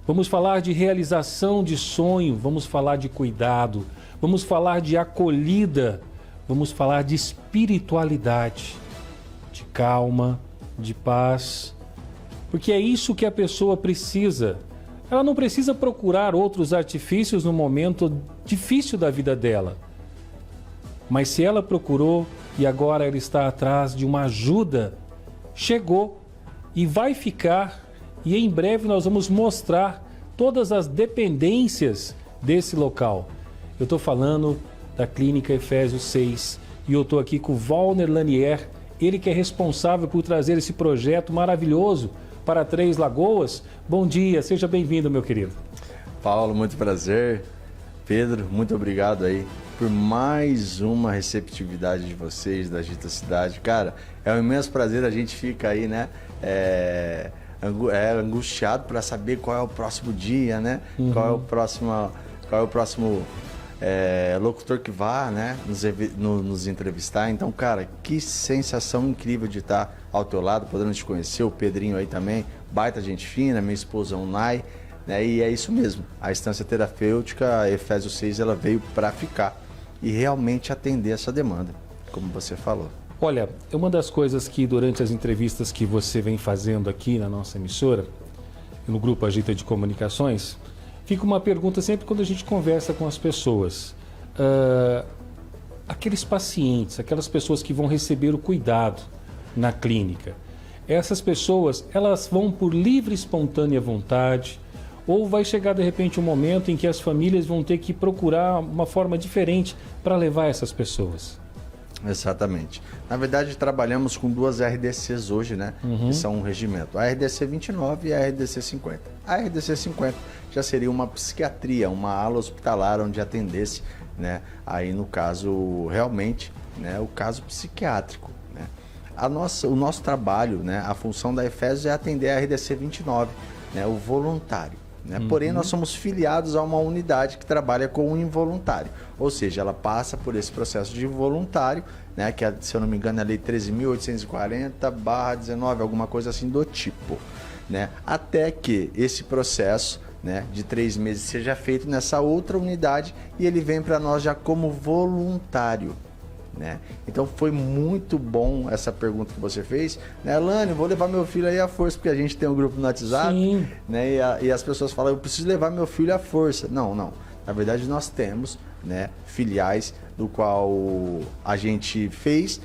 Vamos falar de realização de sonho, vamos falar de cuidado, vamos falar de acolhida, vamos falar de espiritualidade, de calma, de paz, porque é isso que a pessoa precisa. Ela não precisa procurar outros artifícios no momento difícil da vida dela. Mas se ela procurou e agora ela está atrás de uma ajuda, chegou e vai ficar, e em breve nós vamos mostrar todas as dependências desse local. Eu estou falando da Clínica Efésios 6 e eu estou aqui com o Valner Lanier, ele que é responsável por trazer esse projeto maravilhoso para Três Lagoas. Bom dia, seja bem-vindo, meu querido. Paulo, muito prazer. Pedro, muito obrigado aí por mais uma receptividade de vocês, da Agita Cidade. Cara, é um imenso prazer, a gente fica aí, né, angustiado para saber qual é o próximo dia, né, qual é o próximo locutor que vá, né, nos entrevistar. Então, cara, que sensação incrível de estar ao teu lado, podendo te conhecer, o Pedrinho aí também, baita gente fina, minha esposa Unai, né, e é isso mesmo, a Estância Terapêutica Efésios 6, ela veio para ficar e realmente atender essa demanda, como você falou. Olha, uma das coisas que durante as entrevistas que você vem fazendo aqui na nossa emissora, no Grupo Agita de Comunicações, fica uma pergunta sempre quando a gente conversa com as pessoas. Aqueles pacientes, aquelas pessoas que vão receber o cuidado na clínica, essas pessoas, elas vão por livre e espontânea vontade, ou vai chegar de repente um momento em que as famílias vão ter que procurar uma forma diferente para levar essas pessoas? Exatamente. Na verdade, trabalhamos com duas RDCs hoje, né? Que são um regimento. A RDC 29 e a RDC 50. A RDC 50 já seria uma psiquiatria, uma ala hospitalar onde atendesse, né? Aí no caso, realmente, né? O caso psiquiátrico, né? O nosso trabalho, né? A função da Efésios é atender a RDC 29, né? O voluntário. Né? Porém, nós somos filiados a uma unidade que trabalha com o involuntário, ou seja, ela passa por esse processo de voluntário, né? Que é, se eu não me engano, é a Lei 13.840/19, alguma coisa assim do tipo, né? Até que esse processo, né, de 3 meses seja feito nessa outra unidade e ele vem para nós já como voluntário. Né? Então foi muito bom essa pergunta que você fez, né, Lani, vou levar meu filho aí à força, porque a gente tem um grupo no WhatsApp, né, e as pessoas falam, eu preciso levar meu filho à força. Não, na verdade nós temos, né, filiais do qual a gente fez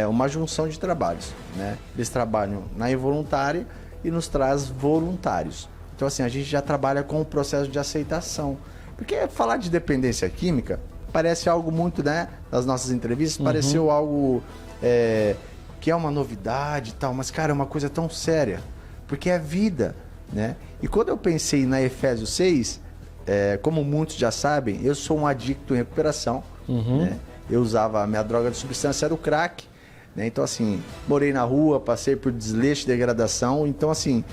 uma junção de trabalhos, né? Eles trabalham na involuntária e nos traz voluntários. Então assim, a gente já trabalha com o processo de aceitação, porque falar de dependência química parece algo muito, né, nas nossas entrevistas, pareceu algo que é uma novidade e tal, mas, cara, é uma coisa tão séria, porque é vida, né? E quando eu pensei na Efésios 6, como muitos já sabem, eu sou um adicto em recuperação, né? Eu usava, a minha droga de substância era o crack, né? Então, assim, morei na rua, passei por desleixo, degradação, então, assim,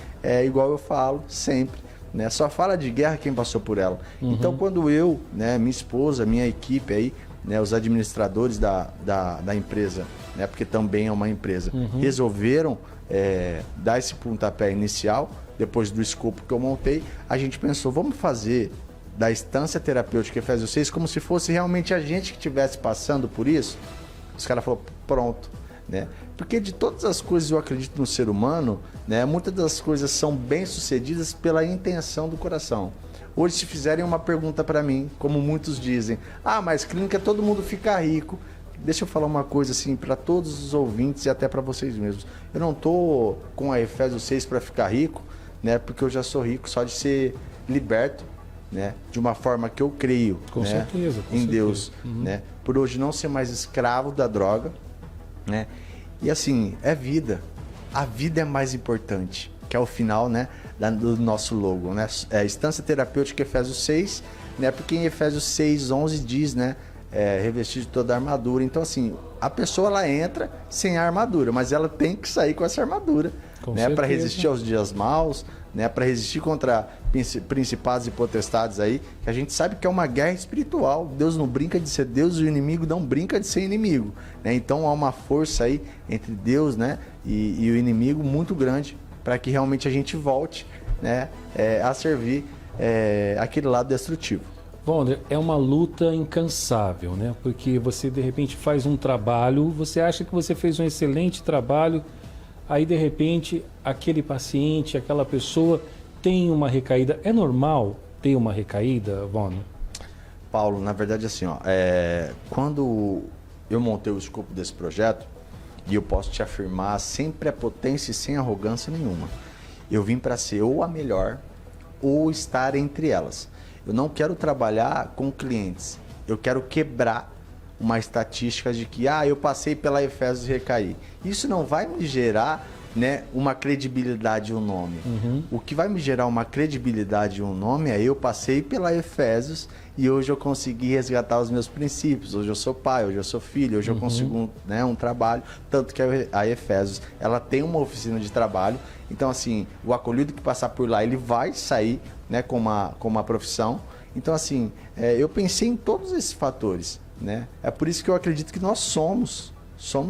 igual eu falo sempre, né? Só fala de guerra quem passou por ela. Então, quando eu, né, minha esposa, minha equipe aí, né, os administradores da empresa, né, porque também é uma empresa, resolveram dar esse pontapé inicial, depois do escopo que eu montei, a gente pensou, vamos fazer da Estância Terapêutica Efésios 6 como se fosse realmente a gente que estivesse passando por isso. Os caras falaram, pronto. Né? Porque de todas as coisas eu acredito no ser humano, né, muitas das coisas são bem-sucedidas pela intenção do coração. Hoje, se fizerem uma pergunta para mim, como muitos dizem, mas clínica todo mundo fica rico. Deixa eu falar uma coisa assim para todos os ouvintes e até para vocês mesmos. Eu não tô com a Efésios 6 para ficar rico, né, porque eu já sou rico só de ser liberto, né, de uma forma que eu creio, com né, certeza, em Deus, né, por hoje não ser mais escravo da droga, né? E assim, é vida. A vida é mais importante, que é o final, né, do nosso logo, né? É Estância Terapêutica Efésios 6, né? Porque em Efésios 6:11 diz, né, revestir de toda a armadura. Então assim, a pessoa ela entra sem a armadura, mas ela tem que sair com essa armadura, né, para resistir aos dias maus, né, para resistir contra principados e potestades aí, que a gente sabe que é uma guerra espiritual. Deus não brinca de ser Deus e o inimigo não brinca de ser inimigo, né? Então há uma força aí entre Deus, né, e o inimigo muito grande, para que realmente a gente volte, né, a servir aquele lado destrutivo. Bom, é uma luta incansável, né? Porque você de repente faz um trabalho, você acha que você fez um excelente trabalho, aí de repente aquele paciente, aquela pessoa tem uma recaída. É normal ter uma recaída, Vona? Paulo, na verdade assim, ó, quando eu montei o escopo desse projeto, e eu posso te afirmar sem prepotência e sem arrogância nenhuma, eu vim para ser ou a melhor ou estar entre elas. Eu não quero trabalhar com clientes. Eu quero quebrar uma estatística de que eu passei pela Efésios e recaí. Isso não vai me gerar, né, uma credibilidade e um nome. O que vai me gerar uma credibilidade e um nome é eu passei pela Efésios e hoje eu consegui resgatar os meus princípios. Hoje eu sou pai, hoje eu sou filho, hoje eu consigo um trabalho. Tanto que a Efésios, ela tem uma oficina de trabalho. Então, assim, o acolhido que passar por lá, ele vai sair, né, com uma profissão. Então, assim, eu pensei em todos esses fatores, né? É por isso que eu acredito que nós somos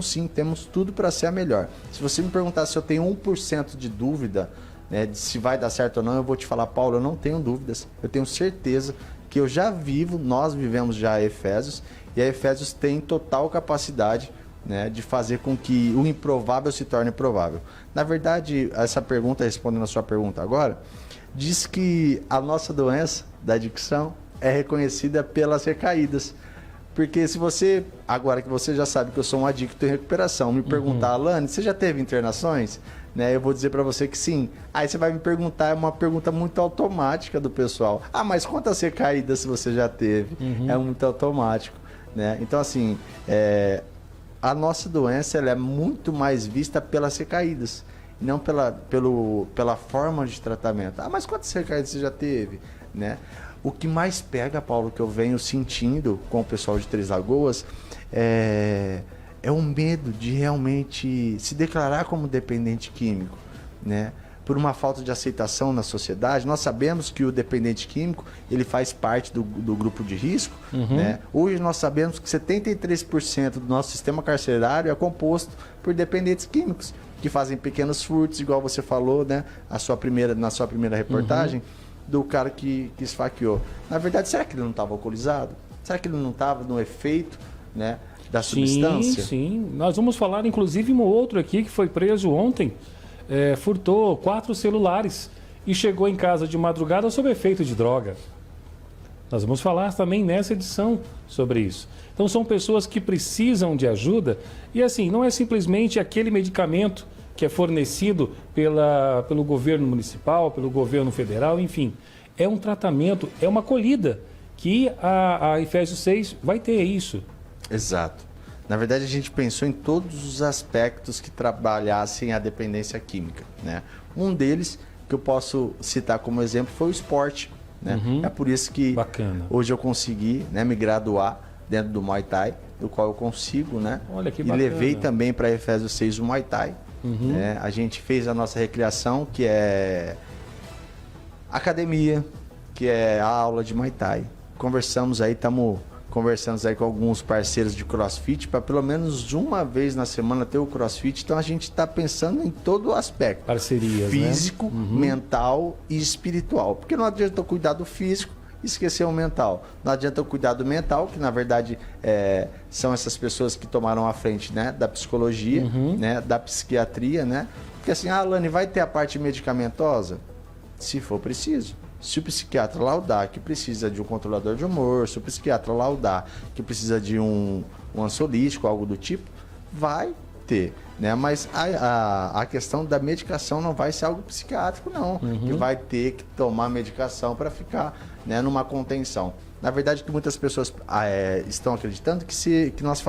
sim, temos tudo para ser a melhor. Se você me perguntar se eu tenho 1% de dúvida, né, de se vai dar certo ou não, eu vou te falar, Paulo, eu não tenho dúvidas. Eu tenho certeza que eu já nós vivemos já a Efésios, e a Efésios tem total capacidade, né, de fazer com que o improvável se torne provável. Na verdade, essa pergunta, respondendo a sua pergunta agora, diz que a nossa doença da adicção é reconhecida pelas recaídas. Porque se você, agora que você já sabe que eu sou um adicto em recuperação, me perguntar, Alane, você já teve internações? Né, eu vou dizer para você que sim. Aí você vai me perguntar, é uma pergunta muito automática do pessoal. Mas quantas recaídas você já teve? É muito automático. Né? Então, assim, a nossa doença ela é muito mais vista pelas recaídas, não pela forma de tratamento. Mas quantas recaídas você já teve? Né? O que mais pega, Paulo, que eu venho sentindo com o pessoal de Três Lagoas é o medo de realmente se declarar como dependente químico, né? Por uma falta de aceitação na sociedade. Nós sabemos que o dependente químico ele faz parte do grupo de risco. Né? Hoje nós sabemos que 73% do nosso sistema carcerário é composto por dependentes químicos, que fazem pequenos furtos, igual você falou, né? Na sua primeira reportagem, do cara que esfaqueou. Na verdade, será que ele não estava alcoolizado? Será que ele não estava no efeito, né, da substância? Sim. Nós vamos falar, inclusive, um outro aqui que foi preso ontem, furtou 4 celulares e chegou em casa de madrugada sob efeito de droga. Nós vamos falar também nessa edição sobre isso. Então, são pessoas que precisam de ajuda e, assim, não é simplesmente aquele medicamento que é fornecido pelo governo municipal, pelo governo federal, enfim. É um tratamento, é uma acolhida que a Efésios 6 vai ter isso. Exato. Na verdade, a gente pensou em todos os aspectos que trabalhassem a dependência química, né? Um deles, que eu posso citar como exemplo, foi o esporte, né? É por isso que hoje eu consegui, né, me graduar dentro do Muay Thai, do qual eu consigo, né? Olha que bacana. E levei também para a Efésios 6 o Muay Thai. Né? A gente fez a nossa recriação, que é academia, que é a aula de Muay Thai. Estamos conversando aí com alguns parceiros de CrossFit para pelo menos uma vez na semana ter o CrossFit. Então a gente está pensando em todo o aspecto. Parcerias, físico, né? mental e espiritual. Porque não adianta eu cuidar do físico e esquecer o mental. Não adianta eu cuidar do mental, que na verdade são essas pessoas que tomaram a frente, né, da psicologia, né, da psiquiatria, né? Porque assim, Alane, vai ter a parte medicamentosa? Se for preciso. Se o psiquiatra laudar que precisa de um controlador de humor, se o psiquiatra laudar que precisa de um ansiolítico, algo do tipo, vai ter, né? Mas a questão da medicação não vai ser algo psiquiátrico, não. Que vai ter que tomar medicação para ficar, né, numa contenção. Na verdade, que muitas pessoas estão acreditando que nós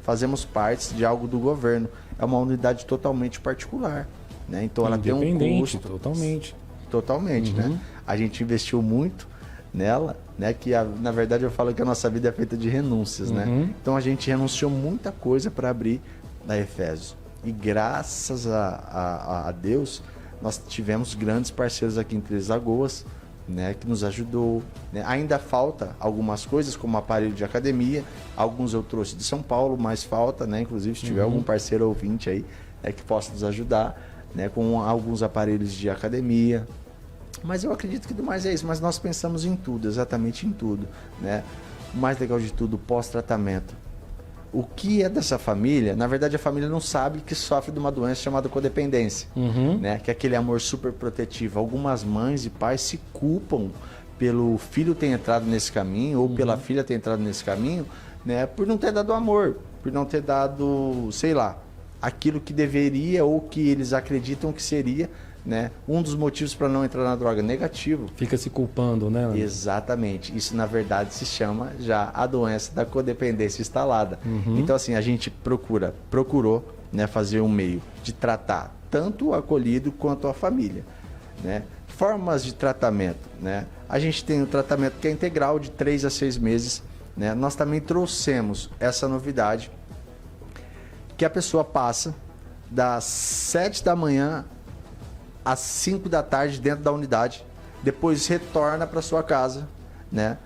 fazemos parte de algo do governo. É uma unidade totalmente particular, né? Então ela tem um custo. Totalmente, né? A gente investiu muito nela, né? Que na verdade eu falo que a nossa vida é feita de renúncias, né? Então a gente renunciou muita coisa para abrir a Efésios. E graças a Deus, nós tivemos grandes parceiros aqui em Três Lagoas, né, que nos ajudou, né? Ainda falta algumas coisas, como aparelho de academia. Alguns eu trouxe de São Paulo, mas falta, né? Inclusive, se tiver algum parceiro ouvinte aí, que possa nos ajudar. né, com alguns aparelhos de academia. Mas eu acredito que do mais é isso, mas nós pensamos em tudo, exatamente em tudo, né? O mais legal de tudo, pós-tratamento. O que é dessa família? Na verdade, a família não sabe que sofre de uma doença chamada codependência, né? Que é aquele amor super protetivo. Algumas mães e pais se culpam pelo filho ter entrado nesse caminho ou pela filha ter entrado nesse caminho, né? Por não ter dado amor, por não ter dado, sei lá, aquilo que deveria ou que eles acreditam que seria, né? Um dos motivos para não entrar na droga, negativo. Fica se culpando, né? Exatamente. Isso, na verdade, se chama já a doença da codependência instalada. Então, assim, a gente procurou, né, fazer um meio de tratar tanto o acolhido quanto a família, né? Formas de tratamento, né? A gente tem um tratamento que é integral de 3 a 6 meses, né? Nós também trouxemos essa novidade que a pessoa passa das 7 da manhã às 5 da tarde dentro da unidade, depois retorna para sua casa, né?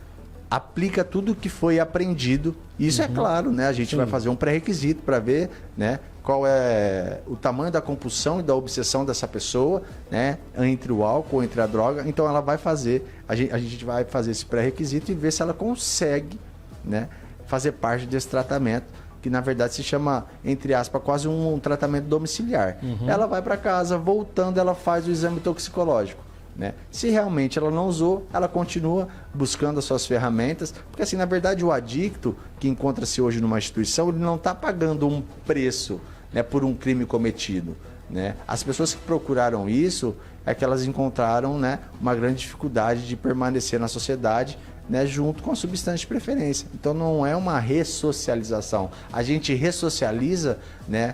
Aplica tudo o que foi aprendido. Isso é claro, né? A gente vai fazer um pré-requisito para ver, né, qual é o tamanho da compulsão e da obsessão dessa pessoa, né, entre o álcool, entre a droga. Então ela vai fazer, a gente vai fazer esse pré-requisito e ver se ela consegue, né, fazer parte desse tratamento, que na verdade se chama, entre aspas, quase um tratamento domiciliar. Ela vai para casa, voltando, ela faz o exame toxicológico, né? Se realmente ela não usou, ela continua buscando as suas ferramentas, porque assim, na verdade, o adicto que encontra-se hoje numa instituição, ele não está pagando um preço, né, por um crime cometido, né? As pessoas que procuraram isso é que elas encontraram, né, uma grande dificuldade de permanecer na sociedade, né, junto com a substância de preferência. Então não é uma ressocialização. A gente ressocializa, né,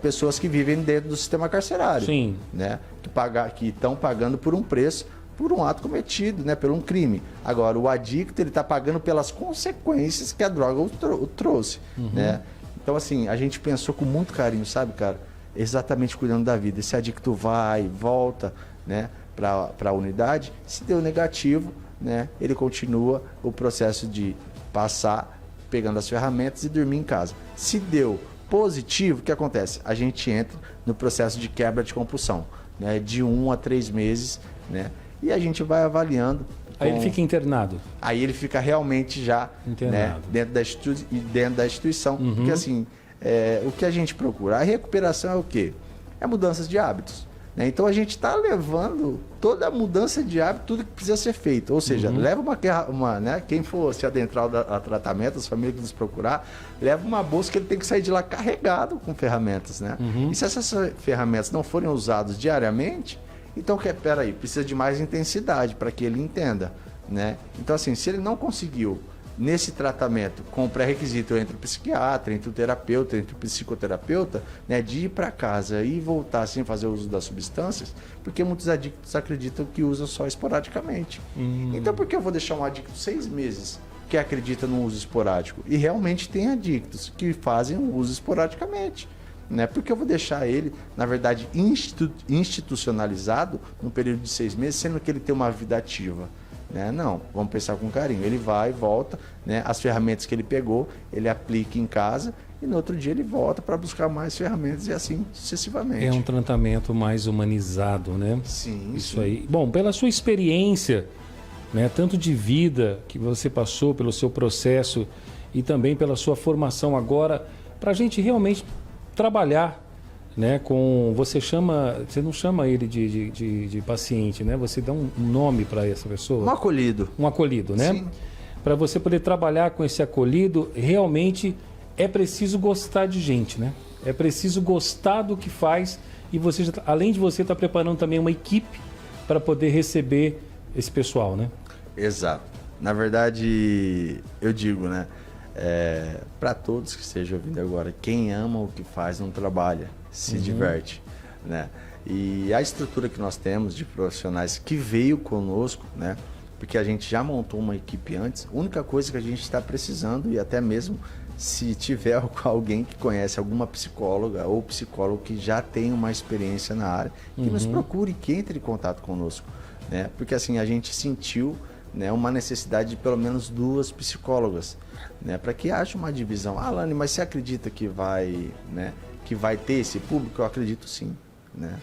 pessoas que vivem dentro do sistema carcerário. Sim. Né, que estão pagando por um preço, por um ato cometido, né, por um crime. Agora, o adicto, ele está pagando pelas consequências que a droga o trouxe. Né? Então, assim, a gente pensou com muito carinho, sabe, cara? Exatamente cuidando da vida. Esse adicto vai, volta, né, para a unidade. Se deu negativo, né, ele continua o processo de passar, pegando as ferramentas e dormir em casa. Se deu positivo, o que acontece? A gente entra no processo de quebra de compulsão, né, de 1 a 3 meses, né, e a gente vai avaliando. Aí ele fica internado. Aí ele fica realmente já, né, dentro da instituição. Porque assim, o que a gente procura? A recuperação é o quê? É mudanças de hábitos. Né? Então a gente está levando toda a mudança de hábito, tudo que precisa ser feito. Ou seja, leva né, quem for se adentrar a tratamento, as famílias que nos procurar, leva uma bolsa que ele tem que sair de lá carregado com ferramentas. Né? E se essas ferramentas não forem usadas diariamente, então, peraí, precisa de mais intensidade para que ele entenda. Né? Então, assim, se ele não conseguiu nesse tratamento com pré-requisito entre o psiquiatra, entre o terapeuta, entre o psicoterapeuta, né, de ir para casa e voltar sem fazer uso das substâncias, porque muitos adictos acreditam que usam só esporadicamente. Então, por que eu vou deixar um adicto 6 meses que acredita no uso esporádico? E realmente tem adictos que fazem o uso esporadicamente. Né? Porque eu vou deixar ele, na verdade, institucionalizado num período de 6 meses, sendo que ele tem uma vida ativa. Né? Não, vamos pensar com carinho. Ele vai, volta, né? As ferramentas que ele pegou, ele aplica em casa e no outro dia ele volta para buscar mais ferramentas e assim sucessivamente. É um tratamento mais humanizado, né? Sim. Isso aí. Bom, pela sua experiência, né, tanto de vida que você passou, pelo seu processo e também pela sua formação agora, para a gente realmente trabalhar, né, com... Você não chama ele de paciente, né? Você dá um nome para essa pessoa. Um acolhido. Um acolhido, né? Sim. Para você poder trabalhar com esse acolhido, realmente é preciso gostar de gente, né? É preciso gostar do que faz e você, além de você estar preparando também uma equipe para poder receber esse pessoal, né? Exato. Na verdade, eu digo, né? Para todos que estejam ouvindo agora, quem ama o que faz não trabalha, se diverte, né? E a estrutura que nós temos de profissionais que veio conosco, né? Porque a gente já montou uma equipe antes, a única coisa que a gente está precisando, e até mesmo se tiver alguém que conhece alguma psicóloga ou psicólogo que já tem uma experiência na área, que nos procure, que entre em contato conosco, né? Porque assim, a gente sentiu, né, uma necessidade de pelo menos 2 psicólogas, né, para que haja uma divisão. Ah, Alane, mas você acredita que vai, né, que vai ter esse público? Eu acredito sim, né?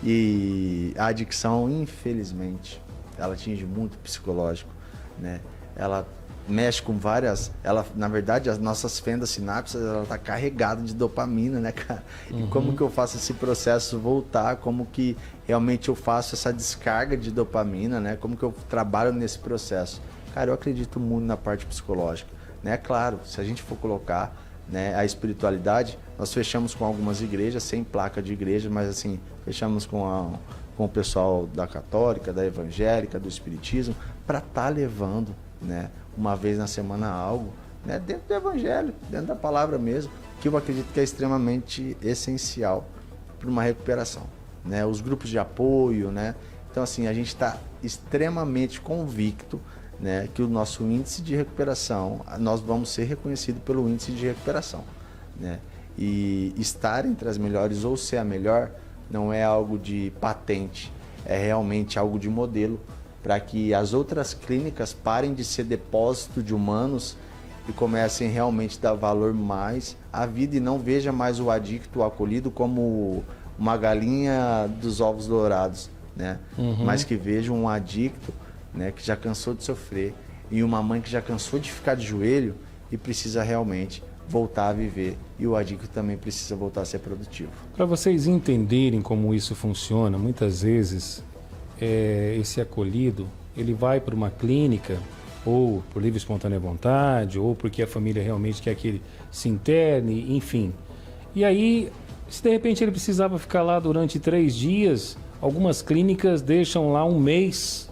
E a adicção, infelizmente, ela atinge muito o psicológico, né? Ela mexe com várias... na verdade, as nossas fendas sinápticas, ela tá carregada de dopamina, né, cara? E como que eu faço esse processo voltar? Como que realmente eu faço essa descarga de dopamina, né? Como que eu trabalho nesse processo? Cara, eu acredito muito na parte psicológica, né? Claro, se a gente for colocar, né, a espiritualidade, nós fechamos com algumas igrejas, sem placa de igreja, mas assim, fechamos com o pessoal da católica, da evangélica, do espiritismo, para estar levando, né, uma vez na semana algo, né, dentro do evangelho, dentro da palavra mesmo, que eu acredito que é extremamente essencial para uma recuperação, né? Os grupos de apoio, né? Então assim, a gente está extremamente convicto, né, que o nosso índice de recuperação, nós vamos ser reconhecidos pelo índice de recuperação, né? E estar entre as melhores ou ser a melhor não é algo de patente, é realmente algo de modelo para que as outras clínicas parem de ser depósito de humanos e comecem realmente a dar valor mais à vida e não veja mais o adicto, o acolhido como uma galinha dos ovos dourados, né? Mas que veja um adicto, né, que já cansou de sofrer, e uma mãe que já cansou de ficar de joelho e precisa realmente voltar a viver, e o adicto também precisa voltar a ser produtivo. Para vocês entenderem como isso funciona, muitas vezes esse acolhido, ele vai para uma clínica, ou por livre e espontânea vontade, ou porque a família realmente quer que ele se interne, enfim. E aí, se de repente ele precisava ficar lá durante 3 dias, algumas clínicas deixam lá 1 mês,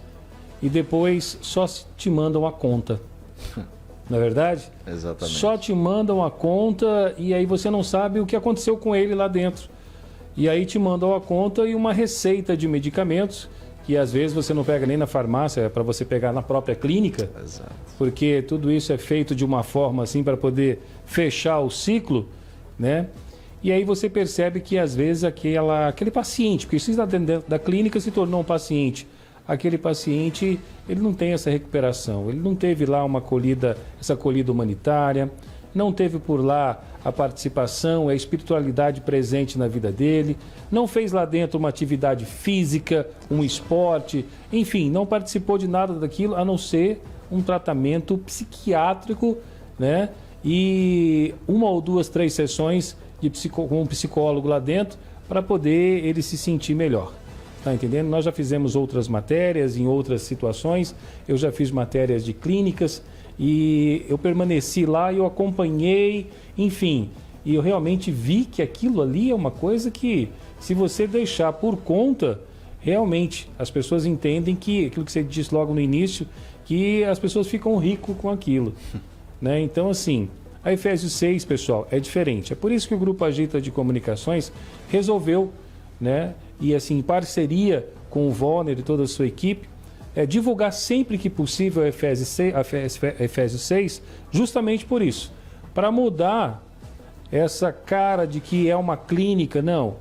e depois só te mandam a conta. Não é verdade? Exatamente. Só te mandam a conta e aí você não sabe o que aconteceu com ele lá dentro. E aí te mandam a conta e uma receita de medicamentos que às vezes você não pega nem na farmácia, é para você pegar na própria clínica. Exato. Porque tudo isso é feito de uma forma assim para poder fechar o ciclo, né? E aí você percebe que às vezes aquele paciente, porque se está dentro da clínica se tornou um paciente, aquele paciente, ele não tem essa recuperação, ele não teve lá essa acolhida humanitária, não teve por lá a participação, a espiritualidade presente na vida dele, não fez lá dentro uma atividade física, um esporte, enfim, não participou de nada daquilo, a não ser um tratamento psiquiátrico, né? E 1 ou 2, 3 sessões com um psicólogo lá dentro para poder ele se sentir melhor. Tá entendendo? Nós já fizemos outras matérias em outras situações, eu já fiz matérias de clínicas e eu permaneci lá e eu acompanhei, enfim, e eu realmente vi que aquilo ali é uma coisa que, se você deixar por conta, realmente as pessoas entendem que, aquilo que você disse logo no início, que as pessoas ficam ricas com aquilo, né? Então, assim, a Efésios 6, pessoal, é diferente. É por isso que o Grupo Agita de Comunicações resolveu, né, e assim, em parceria com o Volner e toda a sua equipe, divulgar sempre que possível a Efésios 6, justamente por isso, para mudar essa cara de que é uma clínica. Não,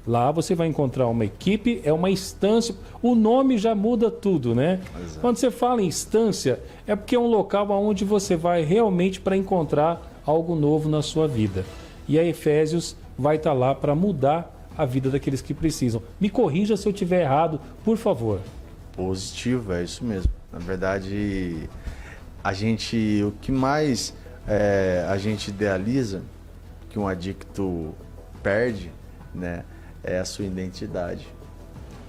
lá você vai encontrar uma equipe, é uma instância, o nome já muda tudo, né? Exato. Quando você fala em instância, é porque é um local onde você vai realmente para encontrar algo novo na sua vida. E a Efésios vai estar lá para mudar a vida daqueles que precisam. Me corrija se eu estiver errado, por favor. Positivo, é isso mesmo. Na verdade, o que mais a gente idealiza, que um adicto perde, né, é a sua identidade.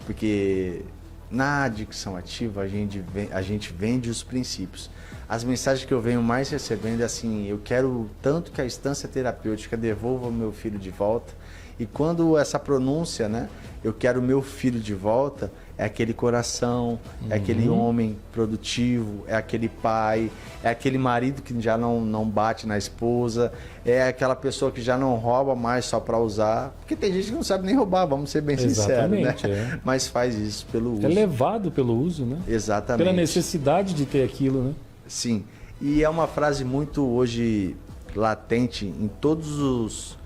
Porque na adicção ativa a gente vende os princípios. As mensagens que eu venho mais recebendo é assim: eu quero tanto que a instância terapêutica devolva o meu filho de volta. E quando essa pronúncia, né, eu quero meu filho de volta, é aquele coração, é aquele homem produtivo, é aquele pai, é aquele marido que já não bate na esposa, é aquela pessoa que já não rouba mais só para usar, porque tem gente que não sabe nem roubar, vamos ser bem sinceros, né? Mas faz isso pelo uso. É levado pelo uso, né? Exatamente. Pela necessidade de ter aquilo, né? Sim. E é uma frase muito hoje latente em todos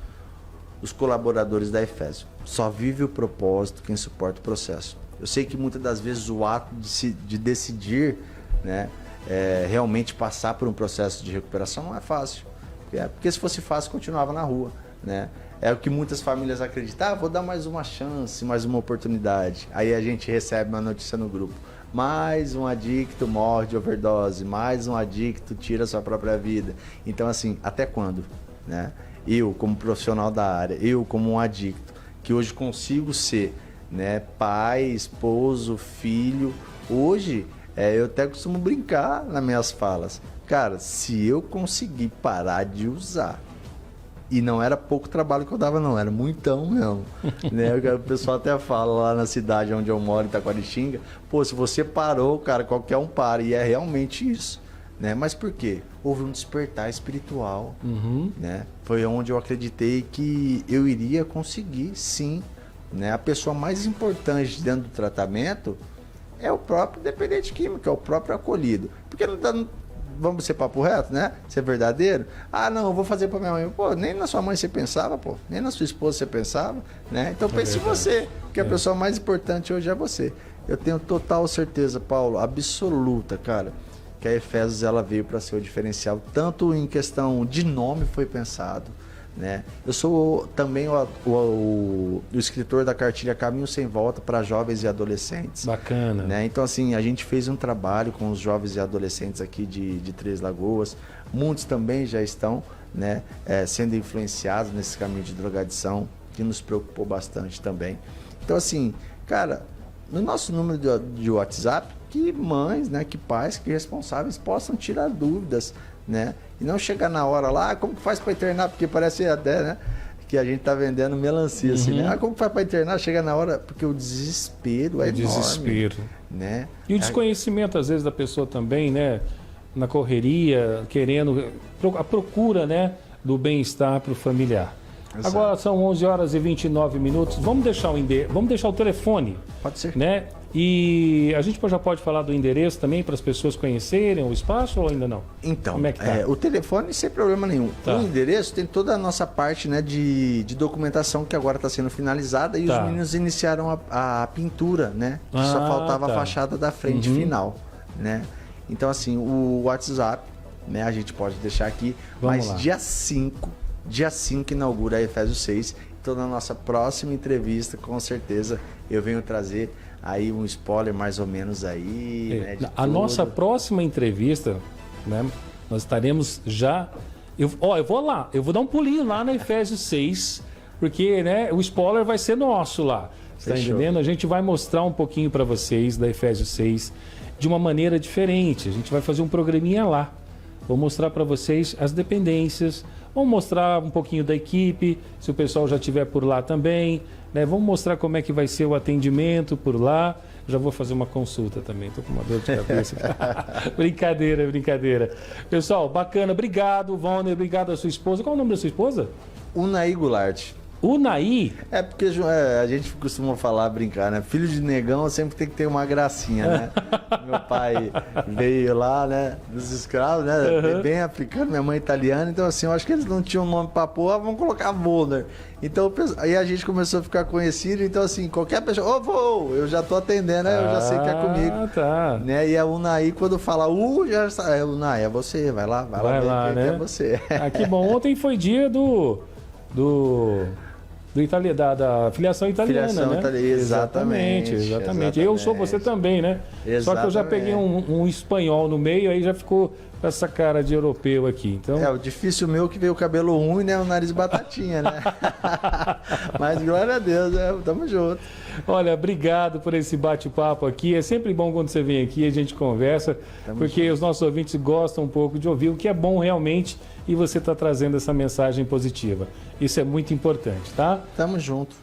os colaboradores da Efésio: só vive o propósito quem suporta o processo. Eu sei que muitas das vezes o ato de decidir, né, realmente passar por um processo de recuperação não é fácil. Porque se fosse fácil, continuava na rua, né? É o que muitas famílias acreditam. Ah, vou dar mais uma chance, mais uma oportunidade. Aí a gente recebe uma notícia no grupo. Mais um adicto morre de overdose, mais um adicto tira sua própria vida. Então, assim, até quando? Né? Eu, como profissional da área, eu, como um adicto, que hoje consigo ser, né, pai, esposo, filho, hoje eu até costumo brincar nas minhas falas. Cara, se eu conseguir parar de usar, e não era pouco trabalho que eu dava, não, era muitão mesmo. Né? O pessoal até fala lá na cidade onde eu moro, em Taquaritinga, pô, se você parou, cara, qualquer um para. E é realmente isso. Né? Mas por quê? Houve um despertar espiritual. Né? Foi onde eu acreditei que eu iria conseguir, sim. Né? A pessoa mais importante dentro do tratamento é o próprio dependente químico, é o próprio acolhido. Porque não tá... Vamos ser papo reto, né? Ser verdadeiro. Ah, não, eu vou fazer para minha mãe. Pô, nem na sua mãe você pensava, pô. Nem na sua esposa você pensava, né? Então pense em você, porque a pessoa mais importante hoje é você. Eu tenho total certeza, Paulo, absoluta, cara, que a Efésios ela veio para ser o diferencial, tanto em questão de nome foi pensado, né? Eu sou também o escritor da cartilha Caminho Sem Volta para jovens e adolescentes. Bacana. Né? Então, assim, a gente fez um trabalho com os jovens e adolescentes aqui de Três Lagoas. Muitos também já estão, né, sendo influenciados nesse caminho de drogadição, que nos preocupou bastante também. Então, assim, cara, no nosso número de WhatsApp, que mães, né, que pais, que responsáveis possam tirar dúvidas, né? E não chegar na hora lá, como que faz para internar? Porque parece até, né, que a gente tá vendendo melancia, assim, né? Ah, como que faz para internar? Chega na hora, porque o desespero é enorme. Desespero. Né? E o desconhecimento, às vezes, da pessoa também, né? Na correria, querendo, a procura, né, do bem-estar para o familiar. Exato. Agora são 11 horas e 29 minutos. Vamos deixar o telefone. Pode ser. Né? E a gente já pode falar do endereço também para as pessoas conhecerem o espaço ou ainda não? Então, como é que tá? O telefone sem problema nenhum. Tá. O endereço tem toda a nossa parte, né, de documentação que agora está sendo finalizada e os meninos iniciaram a pintura, né? Que só faltava a fachada da frente final, né? Então, assim, o WhatsApp, né, a gente pode deixar aqui, mas lá. Dia 5 inaugura a Efésios 6. Então, na nossa próxima entrevista, com certeza, eu venho trazer aí um spoiler mais ou menos aí, né, a nossa próxima entrevista, né, nós estaremos já... Eu vou dar um pulinho lá na Efésios 6, porque, né, o spoiler vai ser nosso lá. Você tá entendendo? A gente vai mostrar um pouquinho para vocês da Efésios 6 de uma maneira diferente. A gente vai fazer um programinha lá. Vou mostrar para vocês as dependências, vamos mostrar um pouquinho da equipe, se o pessoal já estiver por lá também, né? Vamos mostrar como é que vai ser o atendimento por lá. Já vou fazer uma consulta também, estou com uma dor de cabeça. Brincadeira. Pessoal, bacana, obrigado, Valner, obrigado à sua esposa. Qual é o nome da sua esposa? Unaí Goulart. Unaí? É porque a gente costuma falar, brincar, né? Filho de negão sempre tem que ter uma gracinha, né? Meu pai veio lá, né? Dos escravos, né? Bem africano, minha mãe italiana. Então, assim, eu acho que eles não tinham nome pra pôr, vamos colocar Volner. Então, aí a gente começou a ficar conhecido. Então, assim, qualquer pessoa, eu já tô atendendo, né? Eu já sei que é comigo. Tá. Né? E a Unaí, quando fala já sabe, Unaí, é você, vai lá, né? É você. Ah, que bom. Ontem foi dia da filiação italiana, né? Exatamente. Eu sou você também, né? Exatamente. Só que eu já peguei um espanhol no meio, aí já ficou com essa cara de europeu aqui. Então... o difícil meu que veio o cabelo ruim, né? O nariz batatinha, né? Mas glória a Deus, tamo junto. Olha, obrigado por esse bate-papo aqui. É sempre bom quando você vem aqui, a gente conversa, porque os nossos ouvintes gostam um pouco de ouvir o que é bom realmente e você está trazendo essa mensagem positiva. Isso é muito importante, tá? Tamo junto.